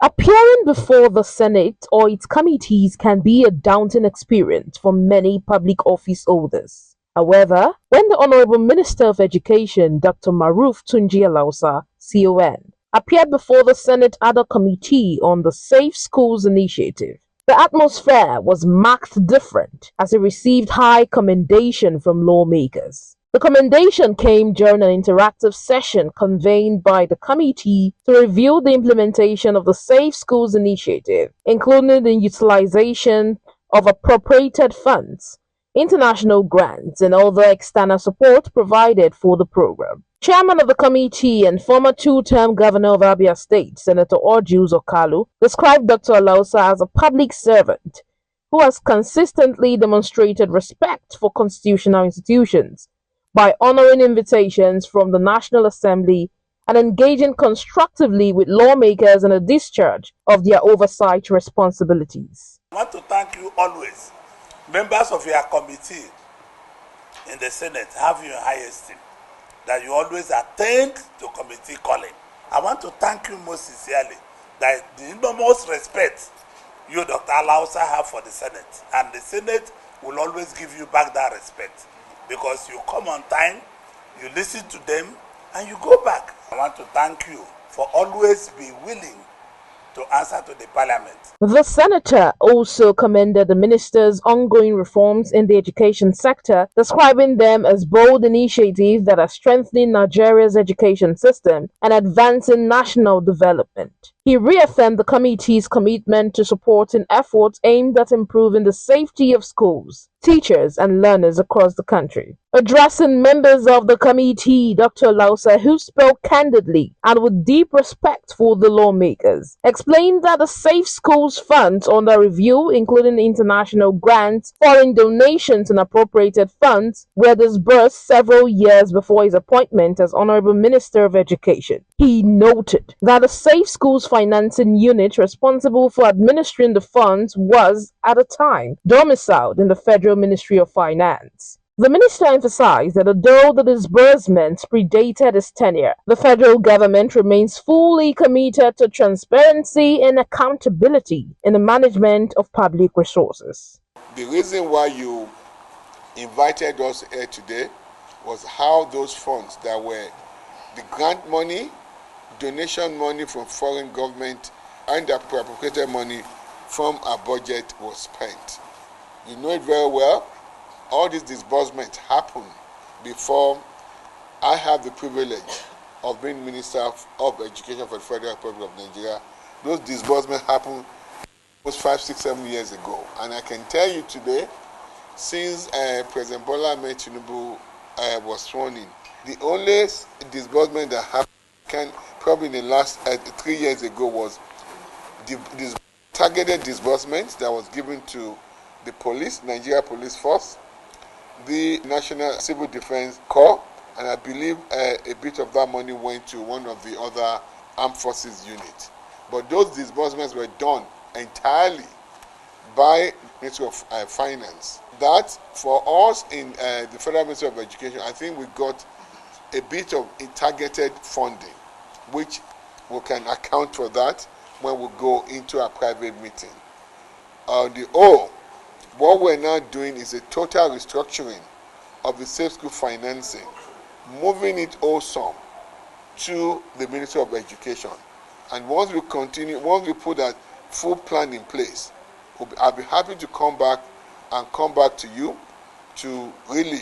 Appearing before the Senate or its committees can be a daunting experience for many public office holders. However, when the Honorable Minister of Education, Dr. Maruf Tunji Alausa, CON, appeared before the Senate Ad hoc Committee on the Safe Schools Initiative, the atmosphere was marked different as he received high commendation from lawmakers. The commendation came during an interactive session convened by the committee to review the implementation of the Safe Schools Initiative, including the utilization of appropriated funds, international grants, and other external support provided for the program. Chairman of the committee and former two-term governor of Abia State, Senator Orjius Okalu, described Dr. Alausa as a public servant who has consistently demonstrated respect for constitutional institutions by honoring invitations from the National Assembly and engaging constructively with lawmakers in a discharge of their oversight responsibilities. I want to thank you always. Members of your committee in the Senate have you in high esteem, that you always attend to committee calling. I want to thank you most sincerely, that the enormous respect you, Dr. Alausa, have for the Senate, and the Senate will always give you back that respect, because you come on time, you listen to them, and you go back. I want to thank you for always being willing to answer to the parliament. The senator also commended the minister's ongoing reforms in the education sector, describing them as bold initiatives that are strengthening Nigeria's education system and advancing national development. He reaffirmed the committee's commitment to supporting efforts aimed at improving the safety of schools, teachers, and learners across the country. Addressing members of the committee, Dr. Alausa, who spoke candidly and with deep respect for the lawmakers, explained that the Safe Schools funds under review, including international grants, foreign donations, and appropriated funds, were disbursed several years before his appointment as Honorable Minister of Education. He noted that the Safe Schools financing unit responsible for administering the funds was, at the time, domiciled in the Federal Ministry of Finance. The minister emphasized that although the disbursements predated his tenure, the federal government remains fully committed to transparency and accountability in the management of public resources. The reason why you invited us here today was how those funds that were the grant money, donation money from foreign government, and the appropriated money from our budget was spent. You know it very well. All these disbursements happen before I have the privilege of being Minister of Education for the Federal Republic of Nigeria. Those disbursements happened almost 5, 6, 7 years ago. And I can tell you today, since President Bola Ahmed Tinubu was sworn in, the only disbursement that happened probably in the last 3 years ago was this targeted disbursements that was given to the police, Nigeria Police Force, the National Civil Defense Corps, and I believe a bit of that money went to one of the other armed forces units. But those disbursements were done entirely by the Ministry of Finance. That, for us in the Federal Ministry of Education, I think we got a bit of targeted funding, which we can account for that when we go into a private meeting. What we're now doing is a total restructuring of the Safe School financing, moving it also to the Ministry of Education. And once we put that full plan in place, I'll be happy to come back to you to really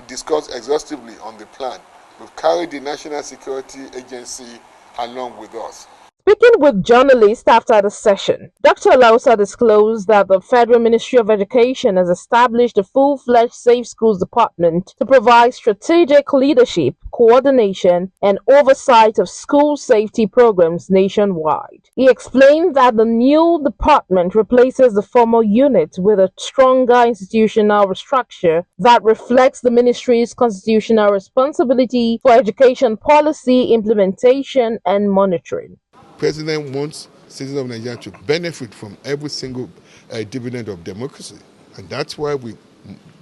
discuss exhaustively on the plan. We've carried the National Security Agency along with us. Speaking with journalists after the session, Dr. Alausa disclosed that the Federal Ministry of Education has established a full-fledged Safe Schools Department to provide strategic leadership, coordination, and oversight of school safety programs nationwide. He explained that the new department replaces the former unit with a stronger institutional structure that reflects the ministry's constitutional responsibility for education policy implementation and monitoring. President wants citizens of Nigeria to benefit from every single dividend of democracy. And that's why we're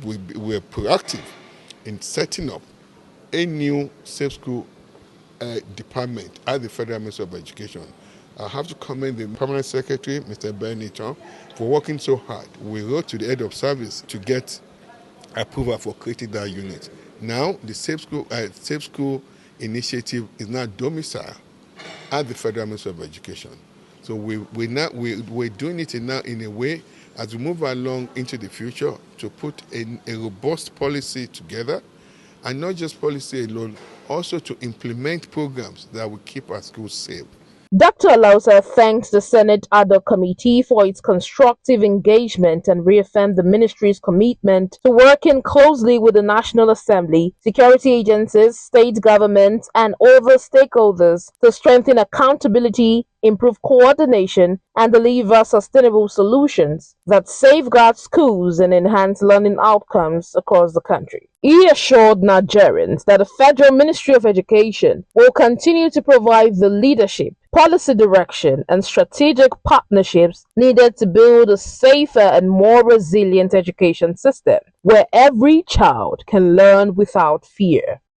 proactive in setting up a new safe school department at the Federal Ministry of Education I have to commend the Permanent Secretary, Mr. Benito, for working so hard. We wrote to the head of service to get approval for creating that unit. Now, the Safe School initiative is now domiciled at the Federal Ministry of Education. So we're doing it now in a way as we move along into the future to put a robust policy together, and not just policy alone, also to implement programs that will keep our schools safe. Dr. Alausa thanks the Senate Ad hoc Committee for its constructive engagement and reaffirmed the ministry's commitment to working closely with the National Assembly, security agencies, state governments, and other stakeholders to strengthen accountability, improve coordination, and deliver sustainable solutions that safeguard schools and enhance learning outcomes across the country. He assured Nigerians that the Federal Ministry of Education will continue to provide the leadership, policy direction, and strategic partnerships needed to build a safer and more resilient education system where every child can learn without fear.